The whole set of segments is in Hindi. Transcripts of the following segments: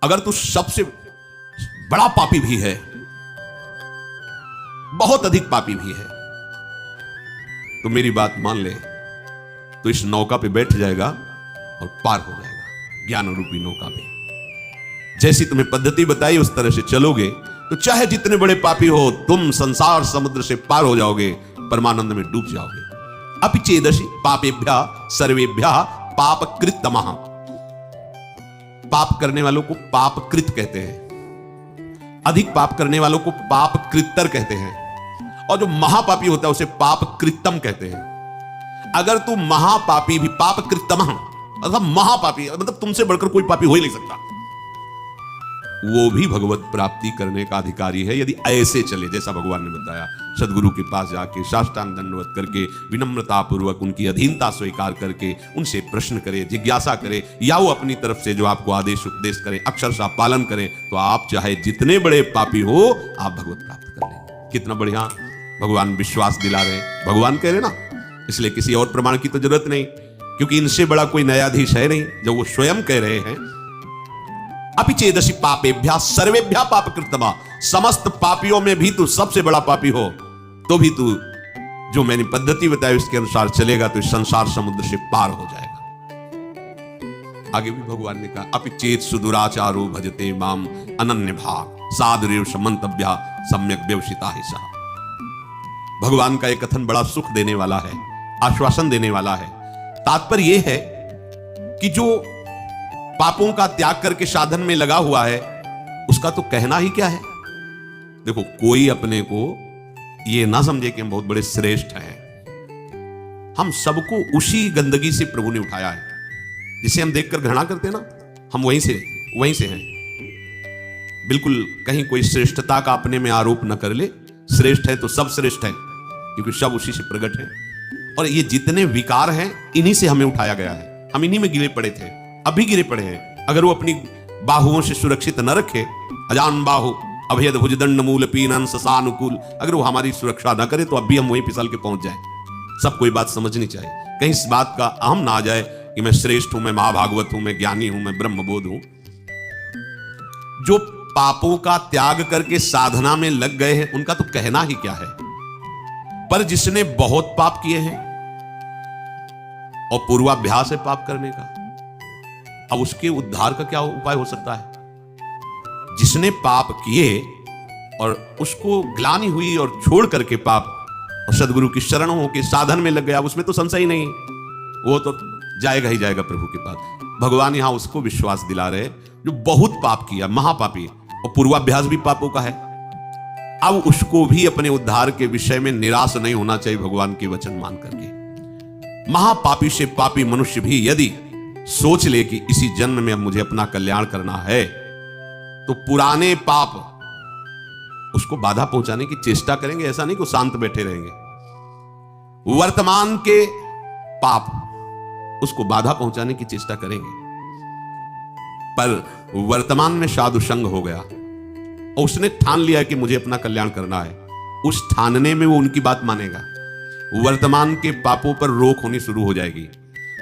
अगर तू सबसे बड़ा पापी भी है, बहुत अधिक पापी भी है, तो मेरी बात मान ले, तो इस नौका पे बैठ जाएगा और पार हो जाएगा, ज्ञान रूपी नौका पे। जैसी तुम्हें पद्धति बताई उस तरह से चलोगे तो चाहे जितने बड़े पापी हो, तुम संसार समुद्र से पार हो जाओगे, परमानंद में डूब जाओगे। अपि चेदसि पापेभ्यः सर्वेभ्यः पापकृतमः। पाप करने वालों को पापकृत कहते हैं, अधिक पाप करने वालों को पापकृतर कहते हैं, और जो महापापी होता है उसे पापकृतम कहते हैं। अगर तू महापापी भी, पापकृतमः अर्थात महापापी, मतलब तुमसे बढ़कर कोई पापी हो ही नहीं सकता, वो भी भगवत प्राप्ति करने का अधिकारी है यदि ऐसे चले जैसा भगवान ने बताया। सदगुरु के पास जाके साष्टांग दंडवत करके विनम्रता पूर्वक उनकी अधीनता स्वीकार करके उनसे प्रश्न करे, जिज्ञासा करे, या वो अपनी तरफ से जो आपको आदेश उपदेश करें अक्षरशः पालन करें, तो आप चाहे जितने बड़े पापी हो आप भगवत प्राप्त कर लेंगे। कितना बढ़िया भगवान विश्वास दिला रहे हैं, भगवान कह रहे ना, इसलिए किसी और प्रमाण की तो जरूरत नहीं, क्योंकि इनसे बड़ा कोई न्यायाधीश है नहीं। जब वो स्वयं कह रहे हैं अपि चेदसि पापेभ्यः सर्वेभ्यः पापकृतमः, समस्त पापियों में भी तू सबसे बड़ा पापी हो तो भी तू जो मैंने पद्धति बताई उसके अनुसार चलेगा तो इस संसार समुद्र से पार हो जाएगा। आगे भी भगवान ने कहा अपि चेत सुदुराचारो भजते माम अनन्य भाग साधुरेव समन्तव्या सम्यक व्यवसिता ही सह। भगवान का यह कथन बड़ा सुख देने वाला है, आश्वासन देने वाला है। तात्पर्य यह है कि जो पापों का त्याग करके साधन में लगा हुआ है उसका तो कहना ही क्या है। देखो, कोई अपने को ये ना समझे कि हम बहुत बड़े श्रेष्ठ हैं। हम सबको उसी गंदगी से प्रभु ने उठाया है, जिसे हम देखकर घृणा करते हैं ना, हम वहीं से हैं। बिल्कुल कहीं कोई श्रेष्ठता का अपने में आरोप न कर ले। श्रेष्ठ है तो सब श्रेष्ठ है, क्योंकि सब उसी से प्रकट है। और ये जितने विकार हैं इन्हीं से हमें उठाया गया है। हम इन्हीं में गिरे पड़े थे, अभी गिरे पड़े हैं। अगर वो अपनी बाहुओं से सुरक्षित न रखे, अजान बाहु अभेद भुजदंड मूल पीनन ससानुकूल, अगर वो हमारी सुरक्षा न करे तो अभी हम वहीं फिसल के पहुंच जाए। सबको ये बात समझनी चाहिए, कहीं इस बात का अहम ना आ जाए कि मैं श्रेष्ठ हूं, मैं महाभागवत हूं, मैं ज्ञानी हूं, मैं ब्रह्मबोध हूं। जो पापों का त्याग करके साधना में लग गए हैं उनका तो कहना ही क्या है, पर जिसने बहुत पाप किए हैं और पूर्वाभ्यास है पाप करने का, अब उसके उद्धार का क्या उपाय हो सकता है। जिसने पाप किए और उसको ग्लानि हुई और छोड़ करके पाप और सदगुरु की शरण हो के साधन में लग गया, उसमें तो संशय नहीं, वो तो जाएगा ही जाएगा प्रभु के पास। भगवान यहां उसको विश्वास दिला रहे जो बहुत पाप किया, महापापी, और पूर्वाभ्यास भी पापों का है। अब उसको भी अपने उद्धार के विषय में निराश नहीं होना चाहिए भगवान के वचन मान करके। महापापी से पापी मनुष्य भी यदि सोच ले कि इसी जन्म में अब मुझे अपना कल्याण करना है, तो पुराने पाप उसको बाधा पहुंचाने की चेष्टा करेंगे। ऐसा नहीं कि शांत बैठे रहेंगे। वर्तमान के पाप उसको बाधा पहुंचाने की चेष्टा करेंगे, पर वर्तमान में साधु संग हो गया और उसने ठान लिया कि मुझे अपना कल्याण करना है, उस ठानने में वो उनकी बात मानेगा। वर्तमान के पापों पर रोक होनी शुरू हो जाएगी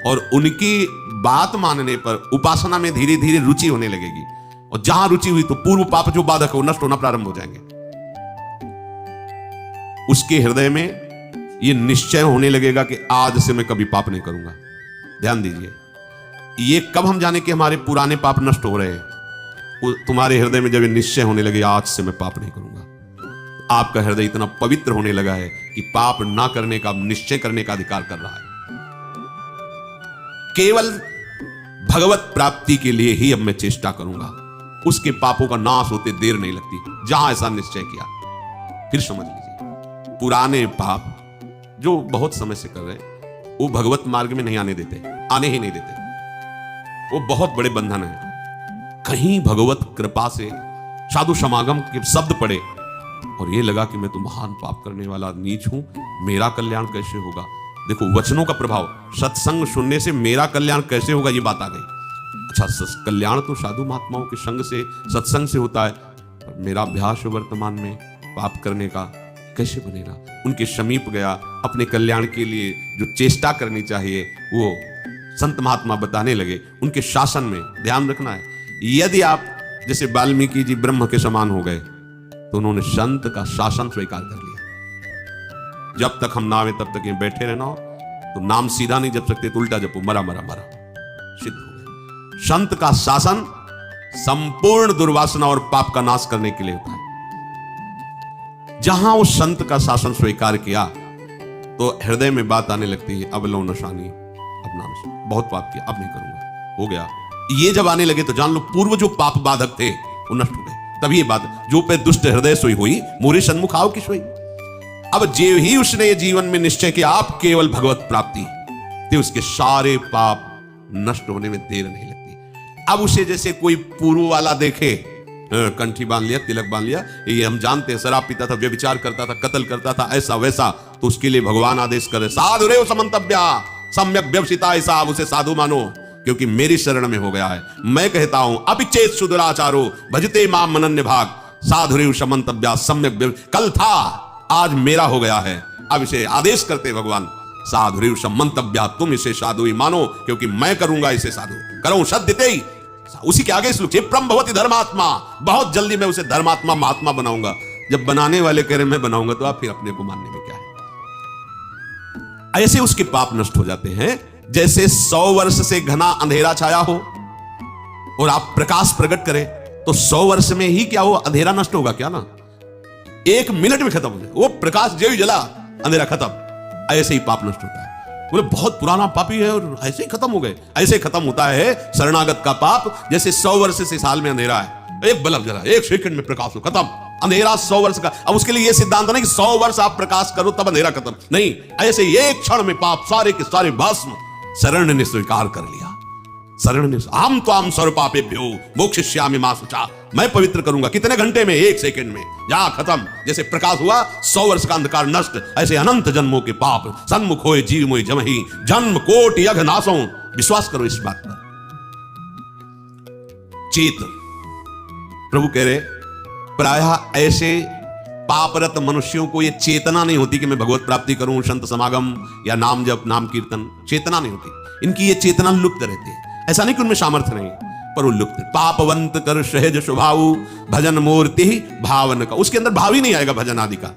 और उनकी बात मानने पर उपासना में धीरे धीरे रुचि होने लगेगी, और जहां रुचि हुई तो पूर्व पाप जो बाधक है वो नष्ट होना प्रारंभ हो जाएंगे। उसके हृदय में यह निश्चय होने लगेगा कि आज से मैं कभी पाप नहीं करूंगा। ध्यान दीजिए, ये कब हम जाने कि हमारे पुराने पाप नष्ट हो रहे हैं। तुम्हारे हृदय में जब ये निश्चय होने लगे आज से मैं पाप नहीं करूंगा, आपका हृदय इतना पवित्र होने लगा है कि पाप ना करने का, निश्चय करने का अधिकार कर रहा है। केवल भगवत प्राप्ति के लिए ही अब मैं चेष्टा करूंगा, उसके पापों का नाश होते देर नहीं लगती। जहां ऐसा निश्चय किया, फिर समझ लीजिए पुराने पाप जो बहुत समय से कर रहे हैं वो भगवत मार्ग में नहीं आने देते, आने ही नहीं देते। वो बहुत बड़े बंधन है। कहीं भगवत कृपा से साधु समागम के शब्द पड़े और ये लगा कि मैं तो महान पाप करने वाला नीच हूं, मेरा कल्याण कैसे होगा। देखो वचनों का प्रभाव, सत्संग सुनने से मेरा कल्याण कैसे होगा ये बात आ गई। अच्छा, कल्याण तो साधु महात्माओं के संग से, सत्संग से होता है, पर मेरा अभ्यास वर्तमान में पाप करने का कैसे बनेगा। उनके समीप गया, अपने कल्याण के लिए जो चेष्टा करनी चाहिए वो संत महात्मा बताने लगे। उनके शासन में ध्यान रखना है, यदि आप जैसे वाल्मीकि जी ब्रह्म के समान हो गए तो उन्होंने संत का शासन स्वीकार कर लिया। जब तक हम ना आवे तब तक ये बैठे रहना हो, तो नाम सीधा नहीं जप सकते तो उल्टा जपो, मरा मरा मरा, सिद्ध हो गए। संत का शासन संपूर्ण दुर्वासना और पाप का नाश करने के लिए होता है। जहां उस संत का शासन स्वीकार किया तो हृदय में बात आने लगती है, अब लो नशानी, अब नाम बहुत पाप किया, अब नहीं करूंगा, हो गया। ये जब आने लगे तो जान लो पूर्व जो पाप बाधक थे वो नष्ट हो गए। तभी ये बात, जो पे दुष्ट हृदय सोई हुई मोरे सन्मुख आओ की सोई। अब जे ही उसने जीवन में निश्चय किया आप केवल भगवत प्राप्ति, तो उसके सारे पाप नष्ट होने में देर नहीं लगती। अब उसे जैसे कोई पूर्व वाला देखे, कंठी बांध लिया, तिलक बांध लिया, ये हम जानते हैं, शराब पीता था, व्यभिचार करता था, कत्ल करता था, ऐसा वैसा, तो उसके लिए भगवान आदेश करे साधु रेव समंतव्या सम्यक व्यवसिता, ऐसा आप उसे साधु मानो क्योंकि मेरी शरण में हो गया है। मैं कहता हूं अपिचेत सुदुराचारो भजते माम मनन्य भाग साधुरेव समंतव्या सम्यक, कल था आज मेरा हो गया है। अब इसे आदेश करते भगवान साधुरेव समंतव्या, तुम इसे साधु ही मानो क्योंकि मैं करूंगा इसे साधु, करूं सद्यते ही। उसी के आगे श्लोक क्षिप्रम भवति धर्मात्मा, बहुत जल्दी मैं उसे धर्मात्मा महात्मा बनाऊंगा। जब बनाने वाले कह रहे मैं बनाऊंगा तो आप फिर अपने को मानने में क्या है। ऐसे उसके पाप नष्ट हो जाते हैं जैसे 100 वर्ष से घना अंधेरा छाया हो और आप प्रकाश प्रकट करें तो 100 वर्ष में ही क्या वो अंधेरा नष्ट होगा क्या ना, 1 मिनट में खत्म हो जाए वो प्रकाश, जो ही जला अंधेरा खत्म। ऐसे ही पाप नष्ट होता है। बोले बहुत पुराना पापी है और ऐसे ही खत्म हो गए, ऐसे खत्म होता है शरणागत का पाप। जैसे 100 वर्ष से साल में अंधेरा है, एक बल्ब जला, 1 सेकंड में प्रकाश हो, खत्म अंधेरा 100 वर्ष का। अब उसके लिए यह सिद्धांत नहीं कि 100 वर्ष आप प्रकाश करो तब अंधेरा खत्म, नहीं, ऐसे एक क्षण में पाप सारे के सारे भस्म शरण ने स्वीकार कर लिया। शरण ने आम तो आम सर्व पापेभ्यो मोक्षयिष्यामि मा शुचा, मैं पवित्र करूंगा कितने घंटे में, 1 सेकंड में, जा खत्म। जैसे प्रकाश हुआ 100 वर्ष का अंधकार नष्ट, ऐसे अनंत जन्मों के पाप सन्मुख होए जीव मोहि जमहि जन्म कोटि यज्ञ नासों। विश्वास करो इस बात पर। चेत प्रभु कह रहे प्रायः ऐसे पापरत मनुष्यों को यह चेतना नहीं होती कि मैं भगवत प्राप्ति करूं, संत समागम या नाम जप नाम कीर्तन, चेतना नहीं होती इनकी। ये चेतना लुप्त रहती है। ऐसा नहीं कि उनमें सामर्थ्य नहीं, पर वो लुप्त। पापवंत कर सहज स्वभाव भजन मूर्ति भावन का, उसके अंदर भाव ही नहीं आएगा भजन आदि का।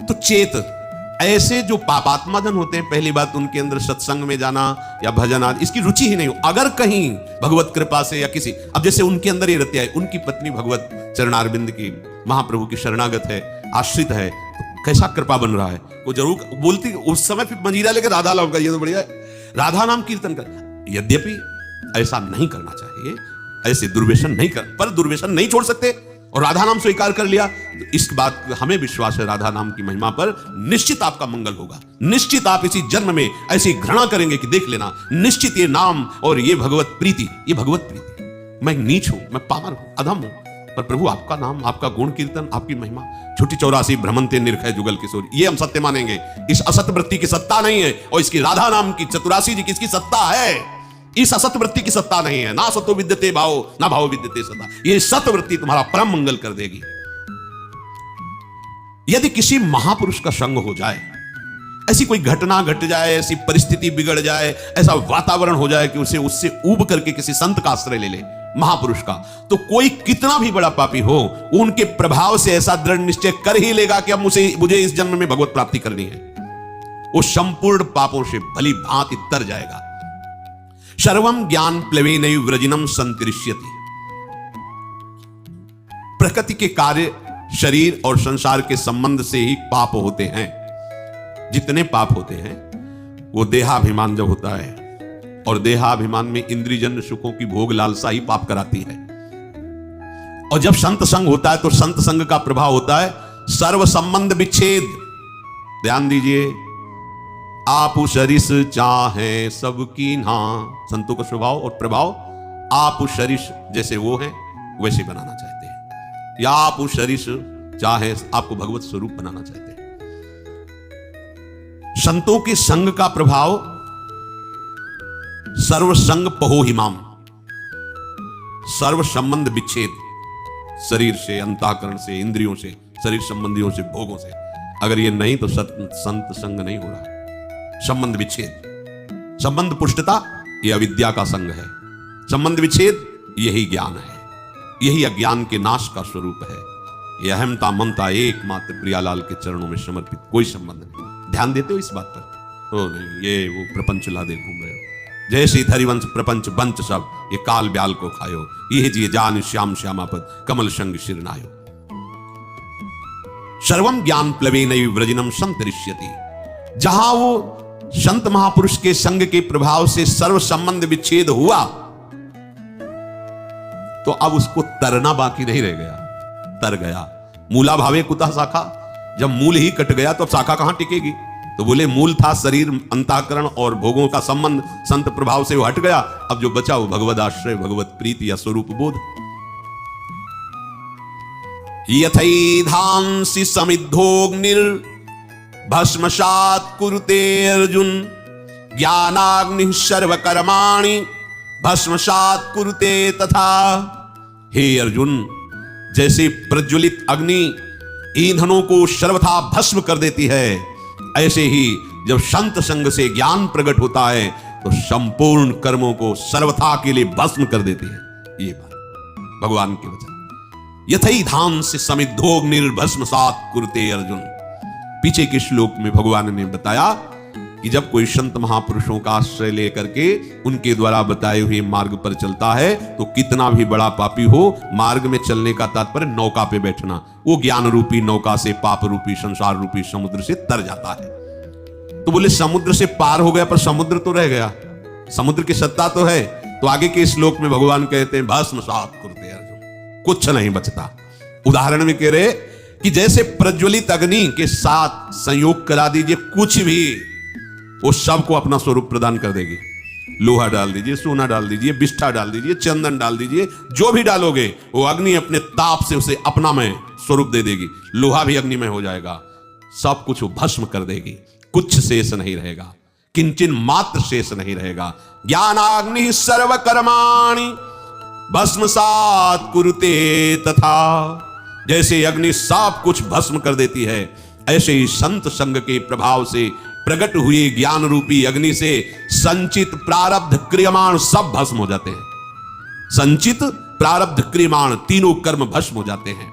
तो चेत ऐसे जो पापात्मा जन होते हैं, पहली बात उनके अंदर सत्संग में जाना या भजन आदि इसकी रुचि ही नहीं हो। अगर कहीं भगवत कृपा से या किसी, अब जैसे उनके अंदर ये रहती है, उनकी पत्नी भगवत चरणारविंद की महाप्रभु की शरणागत है, आश्रित है, तो कैसा कृपा बन रहा है। वो जरूर बोलती उस समय फिर मंजीरा लेकर राधा नाम का, ये तो बढ़िया है, राधा नाम कीर्तन कर। यद्यपि ऐसा नहीं करना चाहिए, ऐसे दुर्व्यसन नहीं कर, पर दुर्व्यसन नहीं छोड़ सकते और राधा नाम स्वीकार कर लिया तो इस बात हमें विश्वास है राधा नाम की महिमा पर निश्चित आपका मंगल होगा। निश्चित आप इसी जन्म में ऐसी घृणा करेंगे कि देख लेना, निश्चित ये नाम और ये भगवत प्रीति, ये भगवत प्रीति। मैं नीच हूं, मैं पामर हूं, अधम हूं, पर प्रभु आपका नाम, आपका गुण कीर्तन, आपकी महिमा, छुट्टी 84 भ्रमंते निर्खय जुगल किशोर, ये हम सत्य मानेंगे। इस असत वृत्ति की सत्ता नहीं है और इसकी राधा नाम की चतुरासी जी की इसकी सत्ता है। इस असत वृत्ति की सत्ता नहीं है, ना सतो विद्यते भाव ना भाव विद्यते सत्ता। ये सत वृत्ति तुम्हारा परम मंगल कर देगी। यदि किसी महापुरुष का संग हो जाए, ऐसी कोई घटना घट जाए, ऐसी परिस्थिति बिगड़ जाए, ऐसा वातावरण हो जाए कि उसे उससे ऊब करके किसी संत का आश्रय ले ले, महापुरुष का, तो कोई कितना भी बड़ा पापी हो उनके प्रभाव से ऐसा दृढ़ निश्चय कर ही लेगा कि अब मुझे इस जन्म में भगवत प्राप्ति करनी है। वो संपूर्ण पापों से भली भांति तर जाएगा। सर्वम ज्ञान प्लवेनैव व्रजिनम संतरिष्यति। प्रकृति के कार्य शरीर और संसार के संबंध से ही पाप होते हैं। जितने पाप होते हैं वो देहाभिमान जब होता है, और देहाभिमान में इंद्रियजन्य सुखों की भोग लालसा ही पाप कराती है। और जब संत संग होता है तो संत संग का प्रभाव होता है सर्व संबंध विच्छेद। ध्यान दीजिए, आप सरिस चाहे सबकी ना, संतों का स्वभाव और प्रभाव आप सरिस जैसे वो हैं वैसे बनाना चाहते हैं, या आप सरिस चाहे आपको भगवत स्वरूप बनाना चाहते हैं। संतों के संग का प्रभाव सर्व संग पहो हिमाम, सर्व संबंध विच्छेद, शरीर से, अंतःकरण से, इंद्रियों से, शरीर संबंधियों से, भोगों से। अगर ये नहीं तो संत संग नहीं हो रहा। संबंध विच्छेद, संबंध पुष्टता ये अविद्या का संग है, संबंध विच्छेद यही ज्ञान है, यही अज्ञान के नाश का स्वरूप है। ये अहमता ममता एकमात्र प्रियालाल के चरणों में समर्पित, कोई संबंध नहीं। ध्यान देते हो इस बात पर? ओ नहीं, ये वो प्रपंच ला दे घूम रहे हो। जय श्री हरिवंश प्रपंच बंच सब, ये काल ब्याल को खायो, ये जिये जान श्याम श्यामापद कमल संग शिरनायो। सर्वम ज्ञान प्लवेनैव व्रजनम संतरिष्यति। जहां वो संत महापुरुष के संग के प्रभाव से सर्व संबंध विच्छेद हुआ, तो अब उसको तरना बाकी नहीं रह गया, तर गया। मूला भावे कुतः शाखा, जब मूल ही कट गया तो अब शाखा कहां टिकेगी? तो बोले मूल था शरीर, अंतःकरण और भोगों का संबंध, संत प्रभाव से वो हट गया। अब जो बचा वो भगवद आश्रय, भगवत प्रीति या स्वरूप बोध। यथैधांसि समिद्धोऽग्निर् भस्मसात् कुरुते अर्जुन, ज्ञानाग्निः सर्वकर्माणि भस्मसात् कुरुते तथा। हे अर्जुन, जैसे प्रज्वलित अग्नि ईंधनों को सर्वथा भस्म कर देती है, ऐसे ही जब संत संग से ज्ञान प्रकट होता है तो संपूर्ण कर्मों को सर्वथा के लिए भस्म कर देती है। ये बात भगवान के वचन। यथैधांसि समिद्धोऽग्निर्भस्मसात् कुरुते अर्जुन। पीछे के श्लोक में भगवान ने बताया कि जब कोई संत महापुरुषों का आश्रय लेकर के उनके द्वारा बताए हुए मार्ग पर चलता है तो कितना भी बड़ा पापी हो, मार्ग में चलने का तात्पर्य नौका पे बैठना, वो ज्ञान रूपी नौका से पाप रूपी संसार रूपी समुद्र से तर जाता है। तो बोले समुद्र से पार हो गया, पर समुद्र तो रह गया, समुद्र की सत्ता तो है। तो आगे के श्लोक में भगवान कहते हैं भस्मसात् कुरुते अर्जुन, कुछ नहीं बचता। उदाहरण में कह रहे कि जैसे प्रज्वलित अग्नि के साथ संयोग करा दीजिए, कुछ भी वो सबको अपना स्वरूप प्रदान कर देगी। लोहा डाल दीजिए, सोना डाल दीजिए, बिष्ठा डाल दीजिए, चंदन डाल दीजिए, जो भी डालोगे वो अग्नि अपने ताप से उसे अपना में स्वरूप दे देगी। लोहा भी अग्नि में हो जाएगा, सब कुछ वो भस्म कर देगी, कुछ शेष नहीं रहेगा, किंचन मात्र शेष नहीं रहेगा। ज्ञानाग्नि सर्वकर्माणि भस्मसात् कुरुते तथा। जैसे अग्नि सब कुछ भस्म कर देती है, ऐसे ही संत संग के प्रभाव से प्रकट हुए ज्ञान रूपी अग्नि से संचित प्रारब्ध क्रियमाण सब भस्म हो जाते हैं। संचित प्रारब्ध क्रियमाण तीनों कर्म भस्म हो जाते हैं।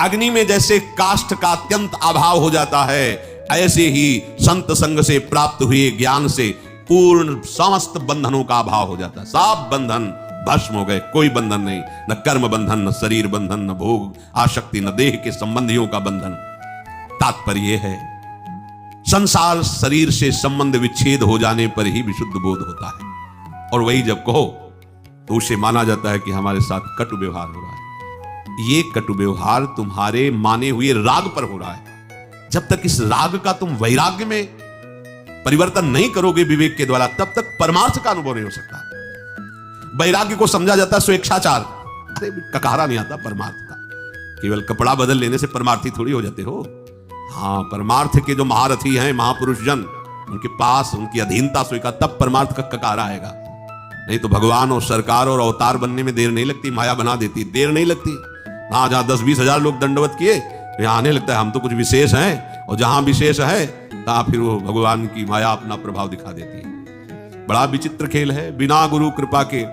अग्नि में जैसे काष्ठ का अत्यंत अभाव हो जाता है, ऐसे ही संत संग से प्राप्त हुए ज्ञान से पूर्ण समस्त बंधनों का अभाव हो जाता है। सब बंधन भस्म हो गए, कोई बंधन नहीं, न कर्म बंधन, न शरीर बंधन, न भोग आसक्ति, न देह के संबंधियों का बंधन। तात्पर्य है संसार शरीर से संबंध विच्छेद हो जाने पर ही विशुद्ध बोध होता है। और वही जब कहो तो उसे माना जाता है कि हमारे साथ कटु व्यवहार हो रहा है। ये कटु व्यवहार तुम्हारे माने हुए राग पर हो रहा है। जब तक इस राग का तुम वैराग्य में परिवर्तन नहीं करोगे विवेक के द्वारा, तब तक परमार्थ का अनुभव नहीं हो सकता। वैराग्य को समझा जाता है स्वेच्छाचार। अरे ककारा नहीं आता परमार्थ का। केवल कपड़ा बदल लेने से परमार्थी थोड़ी हो जाते हो। हाँ, परमार्थ के जो महारथी हैं, महापुरुष जन, उनके पास उनकी अधीनता स्वीकार, तब परमार्थ का ककारा आएगा। नहीं तो भगवान और सरकार और अवतार बनने में देर नहीं लगती, माया बना देती, देर नहीं लगती। हाँ, जहां 10-20 हजार लोग दंडवत किए, यहाँ आने लगता है हम तो कुछ विशेष हैं, और जहां विशेष है तहां फिर वो भगवान की माया अपना प्रभाव दिखा देती है। बड़ा विचित्र खेल है, बिना गुरु कृपा के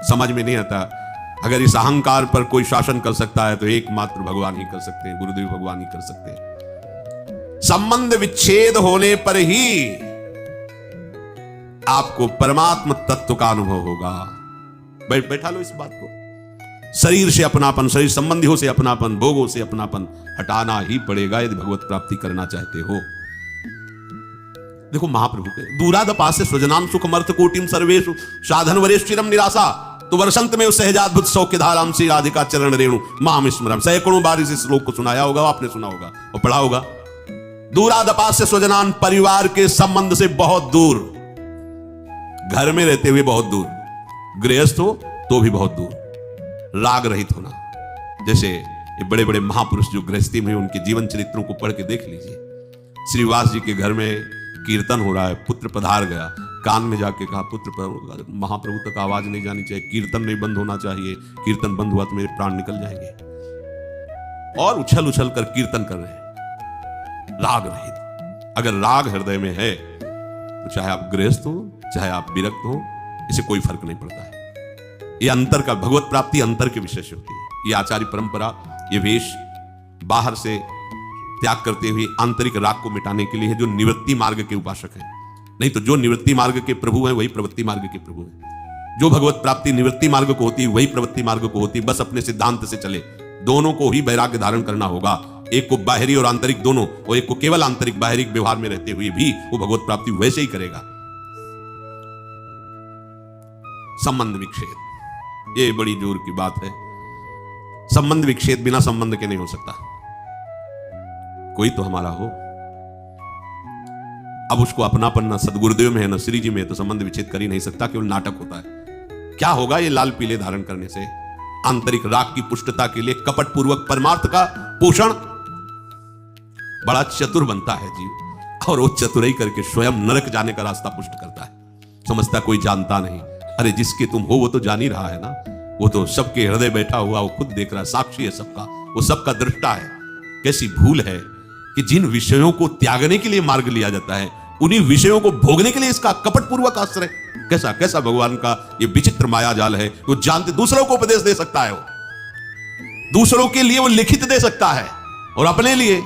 समझ में नहीं आता। अगर इस अहंकार पर कोई शासन कर सकता है तो एकमात्र भगवान ही कर सकते हैं, गुरुदेव भगवान ही कर सकते हैं। संबंध विच्छेद होने पर ही आपको परमात्म तत्व का अनुभव होगा। बैठा लो इस बात को। शरीर से अपनापन, शरीर संबंधियों से अपनापन, भोगों से अपनापन हटाना ही पड़ेगा यदि भगवत प्राप्ति करना चाहते हो। देखो महाप्रभु के दूरादपास्य स्वजनाम सुखमर्थ कोटिम सर्वेषु साधन वरेश चिरम निराशा, तो वर्षंत में सहजाद्भुत सौख्य धाराम से राधिका चरण रेणु माम स्मरम। सैकड़ों बार इस श्लोक को सुनाया होगा, आपने सुना होगा और पढ़ा होगा। दूरादपास्य स्वजनान, परिवार के संबंध से बहुत दूर, घर में रहते हुए बहुत दूर, गृहस्थ हो तो भी बहुत दूर, राग रहित होना। जैसे ये बड़े बड़े महापुरुष जो गृहस्थी में, उनके जीवन चरित्रों को पढ़ के देख लीजिए। श्रीवास जी के घर में कीर्तन हो रहा है, पुत्र पधार गया, कान में जाके कहा पुत्र, महाप्रभु तक आवाज नहीं जानी चाहिए, कीर्तन नहीं बंद होना चाहिए, कीर्तन बंद हुआ तो मेरे प्राण निकल जाएंगे। और उछल उछल कर कीर्तन कर रहे हैं, राग रहित। अगर राग हृदय में है तो चाहे आप गृहस्थ हो, चाहे आप विरक्त हो, इसे कोई फर्क नहीं पड़ता है। ये अंतर का, भगवत प्राप्ति अंतर के विषय से होती है। ये आचार्य परंपरा, ये वेश बाहर से त्याग करते हुए आंतरिक राग को मिटाने के लिए है, जो निवृत्ति मार्ग के उपासक हैं। नहीं तो जो निवृत्ति मार्ग के प्रभु हैं वही प्रवृत्ति मार्ग के प्रभु हैं। जो भगवत प्राप्ति निवृत्ति मार्ग को होती है वही प्रवृत्ति मार्ग को होती है। बस अपने सिद्धांत से चले, दोनों को ही वैराग्य धारण करना होगा। एक को बाहरी और आंतरिक दोनों, और एक को केवल आंतरिक बाहरी व्यवहार में रहते हुए भी वो भगवत प्राप्ति वैसे ही करेगा। संबंध विच्छेद, ये बड़ी जोर की बात है। संबंध विच्छेद बिना संबंध के नहीं हो सकता। कोई तो हमारा हो, अब उसको अपनापन न सदगुरुदेव में है न श्री जी में है, तो संबंध विच्छेद कर ही नहीं सकता, केवल नाटक होता है। क्या होगा ये लाल पीले धारण करने से? आंतरिक राग की पुष्टता के लिए कपट पूर्वक परमार्थ का पोषण, बड़ा चतुर बनता है जीव, और वो चतुराई करके स्वयं नरक जाने का रास्ता पुष्ट करता है। समझता कोई जानता नहीं। अरे जिसके तुम हो वो तो जान ही रहा है ना, वो तो सबके हृदय बैठा हुआ, वो खुद देख रहा है, साक्षी है सबका, वो सबका दृष्टा है। कैसी भूल है कि जिन विषयों को त्यागने के लिए मार्ग लिया जाता है, उन्हीं विषयों को भोगने के लिए इसका कपटपूर्वक आश्रय। कैसा कैसा भगवान का ये विचित्र माया जाल है। वो जानते, दूसरों को उपदेश दे सकता है, वो दूसरों के लिए वो लिखित दे सकता है, और अपने लिए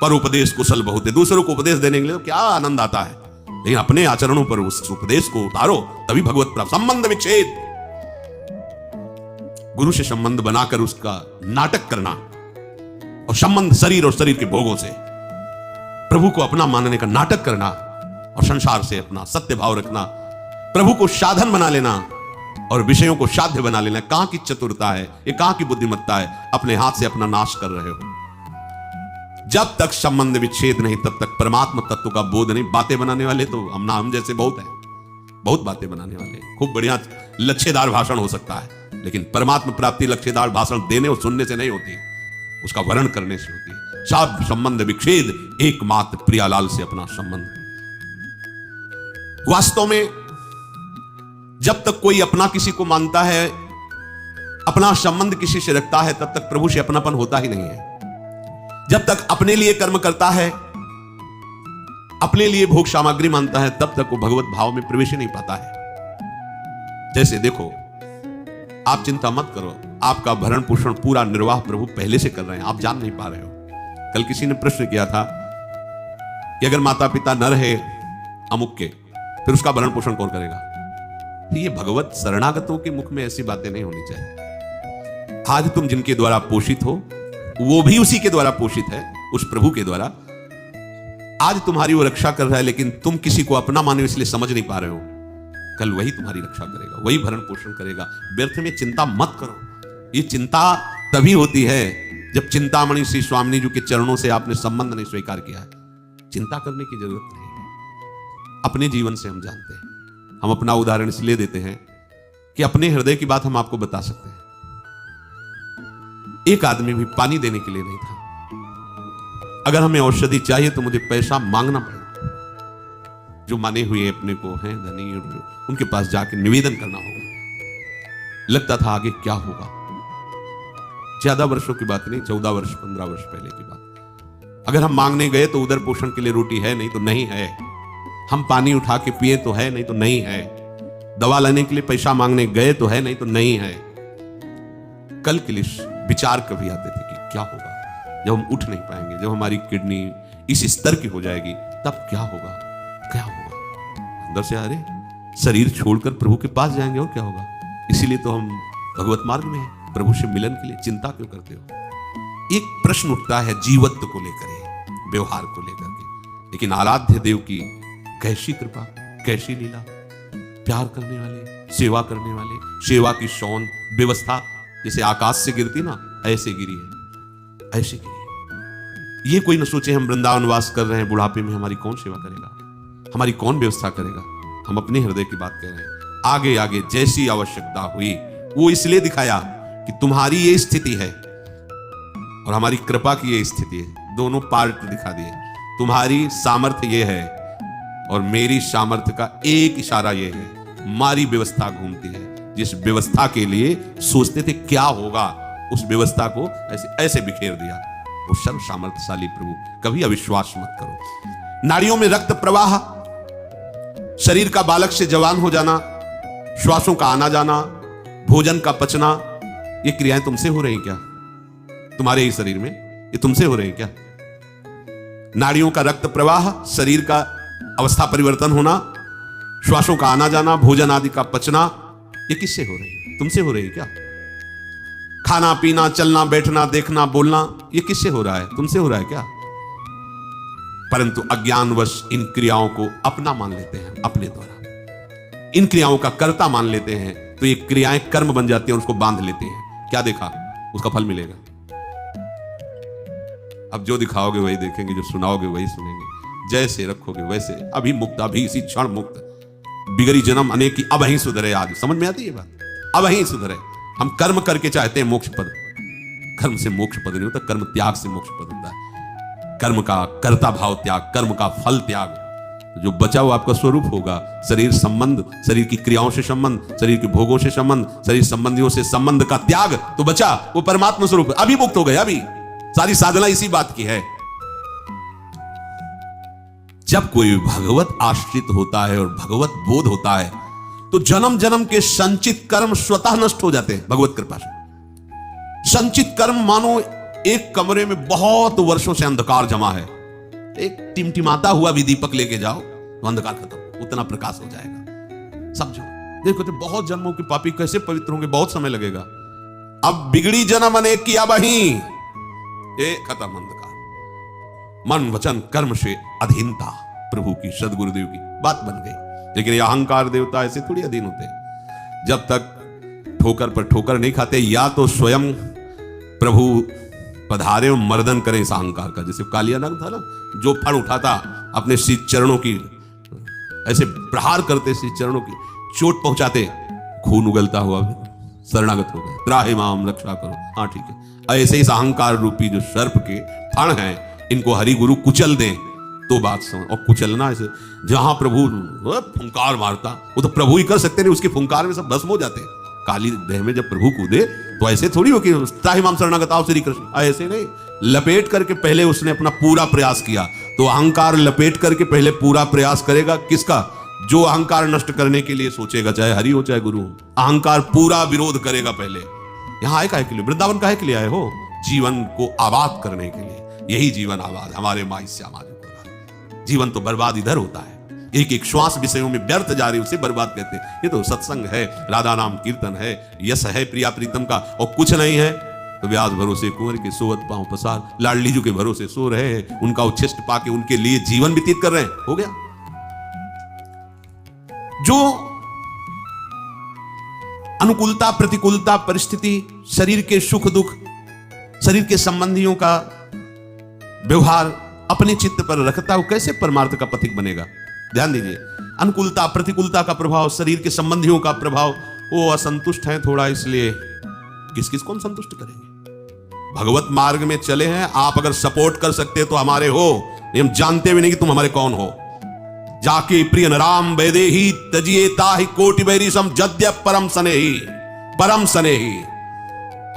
पर उपदेश कुशल बहुत है। दूसरों को उपदेश देने के लिए तो क्या आनंद आता है, लेकिन अपने आचरणों पर उस उपदेश को उतारो, तभी भगवत प्राप्त। संबंध विच्छेद, गुरु से संबंध बनाकर उसका नाटक करना, और संबंध शरीर और शरीर के भोगों से प्रभु को अपना मानने का नाटक करना, और संसार से अपना सत्य भाव रखना, प्रभु को साधन बना लेना और विषयों को साध्य बना लेना। कहां की चतुरता है ये, कहां की बुद्धिमत्ता है? अपने हाथ से अपना नाश कर रहे हो। जब तक संबंध विच्छेद नहीं, तब तक परमात्मा तत्व का बोध नहीं। बातें बनाने वाले तो हम जैसे बहुत हैं, बहुत बातें बनाने वाले, खूब बढ़िया लक्ष्यदार भाषण हो सकता है, लेकिन परमात्मा प्राप्ति लक्ष्यदार भाषण देने और सुनने से नहीं होती, उसका वर्णन करने से होती है। सब संबंध विच्छेद, एकमात्र प्रियालाल से अपना संबंध। वास्तव में जब तक कोई अपना किसी को मानता है, अपना संबंध किसी से रखता है, तब तक प्रभु से अपनापन होता ही नहीं है। जब तक अपने लिए कर्म करता है, अपने लिए भोग सामग्री मानता है, तब तक वो भगवत भाव में प्रवेश ही नहीं पाता है। जैसे देखो, आप चिंता मत करो, आपका भरण पोषण पूरा निर्वाह प्रभु पहले से कर रहे हैं, आप जान नहीं पा रहे हो। कल किसी ने प्रश्न किया था कि अगर माता पिता न रहे अमुक के, फिर उसका भरण पोषण कौन करेगा? ये भगवत शरणागतों के मुख में ऐसी बातें नहीं होनी चाहिए। आज तुम जिनके द्वारा पोषित हो, वो भी उसी के द्वारा पोषित है, उस प्रभु के द्वारा। आज तुम्हारी वो रक्षा कर रहा है, लेकिन तुम किसी को अपना माने इसलिए समझ नहीं पा रहे हो। कल वही तुम्हारी रक्षा करेगा, वही भरण पोषण करेगा। व्यर्थ में चिंता मत करो। ये चिंता तभी होती है जब चिंतामणि श्री स्वामी जी के चरणों से आपने संबंध नहीं स्वीकार किया है। चिंता करने की जरूरत नहीं है। अपने जीवन से हम जानते हैं। हम अपना उदाहरण इसलिए देते हैं कि अपने हृदय की बात हम आपको बता सकते हैं। एक आदमी भी पानी देने के लिए नहीं था। अगर हमें औषधि चाहिए तो मुझे पैसा मांगना पड़ेगा। जो माने हुए अपने को हैं धनी, उनके पास जाके निवेदन करना होगा। लगता था आगे क्या होगा। ज्यादा वर्षों की बात नहीं, 14 वर्ष 15 वर्ष पहले की बात। अगर हम मांगने गए तो उधर पोषण के लिए रोटी है, नहीं तो नहीं है। हम पानी उठा के पिए तो है, नहीं तो नहीं है। दवा लेने के लिए पैसा मांगने गए तो है, नहीं तो नहीं है। कल के लिए विचार कभी आते थे कि क्या होगा जब हम उठ नहीं पाएंगे, जब हमारी किडनी इस स्तर की हो जाएगी, तब क्या होगा, क्या होगा। अंदर से अरे शरीर छोड़कर प्रभु के पास जाएंगे और क्या होगा। इसीलिए तो हम भगवत मार्ग में हैं। प्रभु से मिलन के लिए चिंता क्यों करते हो? एक प्रश्न उठता है जीवत्व को लेकर, व्यवहार को लेकर के। लेकिन आराध्य देव की कैसी कृपा, कैसी लीला, प्यार करने वाले, सेवा करने वाले, सेवा की शौन व्यवस्था जैसे आकाश से गिरती ना, ऐसे गिरी है, ऐसे गिरी है। ये कोई न सोचे हम वृंदावन वास कर रहे हैं, बुढ़ापे में हमारी कौन सेवा करेगा, हमारी कौन व्यवस्था करेगा। हम अपने हृदय की बात कह रहे हैं। आगे आगे जैसी आवश्यकता हुई वो इसलिए दिखाया कि तुम्हारी ये स्थिति है और हमारी कृपा की ये स्थिति है। दोनों पार्ट दिखा दिए। तुम्हारी सामर्थ्य ये है और मेरी सामर्थ्य का एक इशारा ये है। हमारी व्यवस्था घूमती है, जिस व्यवस्था के लिए सोचते थे क्या होगा, उस व्यवस्था को ऐसे ऐसे बिखेर दिया। वो सर्व सामर्थ्यशाली प्रभु। कभी अविश्वास मत करो। नाड़ियों में रक्त प्रवाह, शरीर का बालक से जवान हो जाना, श्वासों का आना जाना, भोजन का पचना, ये क्रियाएं तुमसे हो रही क्या? तुम्हारे ही शरीर में ये तुमसे हो रही क्या? नाड़ियों का रक्त प्रवाह, शरीर का अवस्था परिवर्तन होना, श्वासों का आना जाना, भोजन आदि का पचना, ये किससे हो रही है? तुमसे हो रही है क्या? खाना पीना, चलना बैठना, देखना बोलना, ये किससे हो रहा है? तुमसे हो रहा है क्या? परंतु अज्ञानवश इन क्रियाओं को अपना मान लेते हैं, अपने द्वारा इन क्रियाओं का कर्ता मान लेते हैं, तो ये क्रियाएं कर्म बन जाती हैं और उसको बांध लेते हैं। क्या देखा उसका फल मिलेगा। अब जो दिखाओगे वही देखेंगे, जो सुनाओगे वही सुनेंगे, जैसे रखोगे वैसे। अभी मुक्त, अभी इसी क्षण मुक्त, बिगड़ी जन्म अनेक की, अब ही सुधरे। आज समझ में आती है बात, अब ही सुधरे। हम कर्म करके चाहते हैं मोक्ष पद, कर्म से मोक्ष पद नहीं होता, कर्म त्याग से मोक्ष पद होता है। कर्म का कर्ता भाव त्याग, कर्म का फल त्याग, जो बचा वो आपका स्वरूप होगा। शरीर संबंध, शरीर की क्रियाओं से संबंध, शरीर के भोगों से संबंध, शरीर संबंधियों से संबंध का त्याग तो बचा, वो परमात्मा स्वरूप अभी मुक्त हो गए। अभी सारी साधना इसी बात की है। जब कोई भगवत आश्रित होता है और भगवत बोध होता है, तो जन्म जन्म के संचित कर्म स्वतः नष्ट हो जाते हैं भगवत कृपा से। संचित कर्म मानो एक कमरे में बहुत वर्षों से अंधकार जमा है, एक टिमटिमाता हुआ भी दीपक लेके जाओ तो अंधकार खत्म, उतना प्रकाश हो जाएगा। समझो, देखो तो बहुत जन्मों के पापी कैसे पवित्र होंगे, बहुत समय लगेगा। अब बिगड़ी जन्म अनेक की, अब ही ये खत्म अंधकार। मन वचन कर्म से अधीनता, प्रभु की सदगुरुदेव की बात बन गई। लेकिन ये अहंकार देवता ऐसे थोड़ी अधीन होते। जब तक ठोकर पर ठोकर नहीं खाते, या तो स्वयं प्रभु पधारे और मर्दन करें इस अहंकार का। जैसे कालिया नाग था ना, जो फण उठाता अपने श्री चरणों की ऐसे प्रहार करते, श्री चरणों की चोट पहुंचाते, खून उगलता हुआ शरणागत हो गए, त्राहि माम रक्षा करो। हाँ ठीक है, ऐसे इस अहंकार रूपी जो सर्प के फण हैं, इनको हरि गुरु कुचल दें तो बात समझ। और कुचलना ऐसे, जहां प्रभु फुंकार मारता, वो तो प्रभु ही कर सकते नहीं, उसके फुंकार में सब भस्म हो जाते। काली देह में जब प्रभु कूदे तो ऐसे थोड़ी हो कि त्राहि माम शरणागताओ श्री कृष्ण, ऐसे नहीं। लपेट करके पहले उसने अपना पूरा प्रयास किया। तो अहंकार लपेट करके पहले पूरा प्रयास करेगा किसका? जो अहंकार नष्ट करने के लिए सोचेगा, चाहे हरि हो चाहे गुरु हो, अहंकार पूरा विरोध करेगा पहले। यहां आए काहे के लिए? वृंदावन काहे के लिए आए हो? जीवन को आबाद करने के लिए। यही जीवन आबाद हमारे माई से हमारे को। जीवन तो बर्बाद इधर होता है, एक एक श्वास विषयों में व्यर्थ जा रही, उसे बर्बाद कहते हैं। ये तो सत्संग है, राधा नाम कीर्तन है, यश है प्रिया प्रीतम का, और कुछ नहीं है तो व्यास भरोसे कुंवर के सोवत पांव पसार, लाडली जी के भरोसे सो रहे हैं, उनका उच्छिष्ट पाके उनके लिए जीवन व्यतीत कर रहे हैं। हो गया। जो अनुकूलता प्रतिकूलता परिस्थिति, शरीर के सुख दुख, शरीर के संबंधियों का व्यवहार अपने चित्त पर रखता, वो कैसे परमार्थ का पथिक बनेगा? ध्यान दीजिए, अनुकूलता प्रतिकूलता का प्रभाव, शरीर के संबंधियों का प्रभाव, वो असंतुष्ट हैं थोड़ा, इसलिए किस किस को हम संतुष्ट करेंगे? भगवत मार्ग में चले हैं, आप अगर सपोर्ट कर सकते तो हमारे हो, हम जानते भी नहीं कि तुम हमारे कौन हो। जाके प्रिय राम वैदे ही तजिए ताहि कोटि बैरी सम जद्य परम सने ही।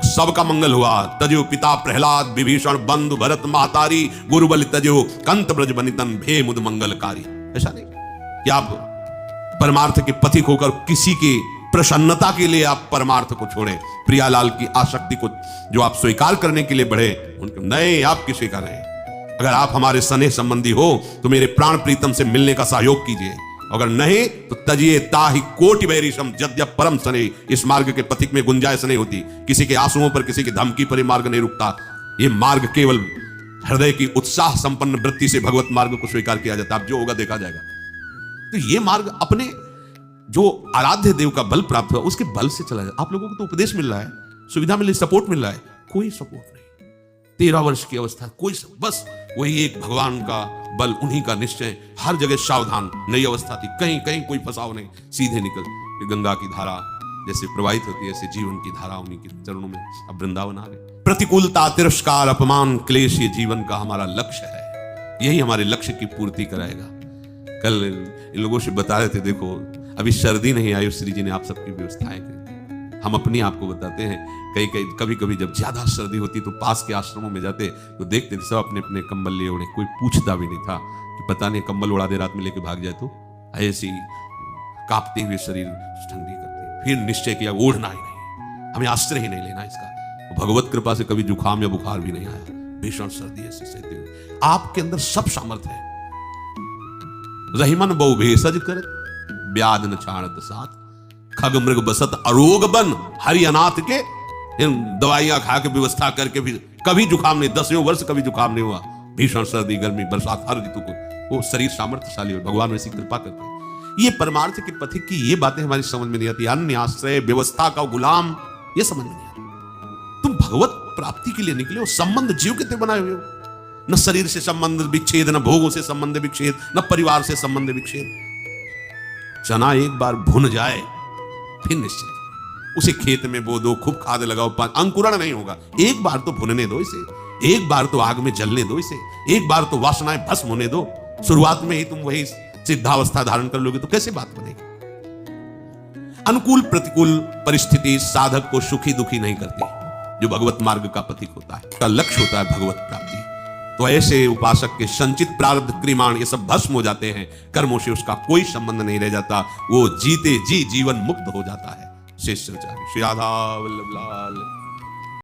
सबका मंगल हुआ। तजो पिता प्रहलाद विभीषण बंधु भरत महतारी, गुरुबल तजो कंत ब्रज बनितन भे मुद मंगलकारी। ऐसा नहीं कि आप परमार्थ के पथिक होकर किसी की प्रसन्नता के लिए आप परमार्थ को छोड़े, प्रियालाल की आसक्ति को जो आप स्वीकार करने के लिए बढ़े, उनके नहीं, आप किसी का नहीं। अगर आप हमारे स्नेह संबंधी हो तो मेरे प्राण प्रीतम से मिलने का सहयोग कीजिए, अगर नहीं तो तजिए ताहि कोटि बैरिशम जद्य परम सने। इस मार्ग के पथिक में गुंजाइश नहीं होती, किसी के आंसुओं पर, किसी की धमकी पर मार्ग नहीं रुकता। ये मार्ग केवल हृदय की उत्साह संपन्न वृत्ति से भगवत मार्ग को स्वीकार किया जाता है। अब जो होगा देखा जाएगा। तो ये मार्ग अपने जो आराध्य देव का बल प्राप्त हुआ, उसके बल से चला जाए। आप लोगों को तो उपदेश मिल रहा है, सुविधा मिल रही, सपोर्ट मिल रहा है, कोई सपोर्ट नहीं। 13 वर्ष की अवस्था, कोई बस वही एक भगवान का बल, उन्हीं का निश्चय, हर जगह सावधान। नई अवस्था थी, कहीं कहीं कोई फंसाव नहीं, सीधे निकल। गंगा की धारा जैसे प्रवाहित होती है, ऐसे जीवन की धारा उन्हीं के चरणों में। अब वृंदावन आ गए। प्रतिकूलता, तिरस्कार, अपमान, क्लेश, ये जीवन का हमारा लक्ष्य है। यही हमारे लक्ष्य की पूर्ति कराएगा। कल इन लोगों से बता रहे थे, देखो अभी सर्दी नहीं आई, श्री जी ने आप सबकी व्यवस्थाएं की। हम अपनी आपको बताते हैं, कभी कभी जब ज्यादा सर्दी होती तो पास के आश्रमों में जाते तो देखते थे सब अपने अपने कंबल लिए ओढ़े, कोई पूछता भी नहीं था कि पता नहीं कंबल उड़ा दे रात में लेके भाग जाए तो। ऐसी कांपते हुए शरीर ठंडी कर फिर निश्चय किया ओढ़ना ही नहीं, हमें आश्रय ही नहीं लेना इसका। भगवत कृपा से कभी जुकाम या बुखार भी नहीं आया, भीषण सर्दी ऐसे सहते हुए। आपके अंदर सब सामर्थ्य है। रहीमन बहु भेषज कर ब्याध न छाणत साथ, खग मृग बसत अरोग बन हरि अनाथ के। इन दवाइयां खा के व्यवस्था करके भी कभी जुकाम नहीं, 10वें वर्ष कभी जुकाम नहीं हुआ। भीषण सर्दी गर्मी बरसात हर ऋतु को वो शरीर सामर्थ्यशाली और भगवान वैसी कृपा करते हैं। ये परमार्थ के पथिक की ये बातें हमारी समझ में नहीं आती। अन्य आश्रय व्यवस्था का गुलाम, ये समझ में नहीं आती। तुम भगवत प्राप्ति के लिए निकले हो, संबंध जीव के बनाए हुए हो। न शरीर से संबंध विच्छेद, न भोगों से संबंध विच्छेद, न परिवार से संबंध विच्छेद। चना एक बार भुन जाए फिर निश्चित उसे खेत में बो दो, खूब खाद लगाओ, अंकुरण नहीं होगा। एक बार तो भुनने दो इसे, एक बार तो आग में जलने दो इसे, एक बार तो वासनाएं भस्म होने दो। शुरुआत में ही तुम वही सिद्धावस्था धारण कर लोगे तो कैसे बात बनेगी। अनुकूल प्रतिकूल परिस्थिति साधक को सुखी दुखी नहीं करती। जो भगवत मार्ग का पथिक होता है, का लक्ष्य होता है भगवत प्राप्ति, तो ऐसे उपासक के संचित प्रारब्ध क्रिमाण ये सब भस्म हो जाते हैं। कर्मों से उसका कोई संबंध नहीं रह जाता, वो जीते जी जीवन मुक्त हो जाता है। शेष श्री राधा वल्लभ लाल।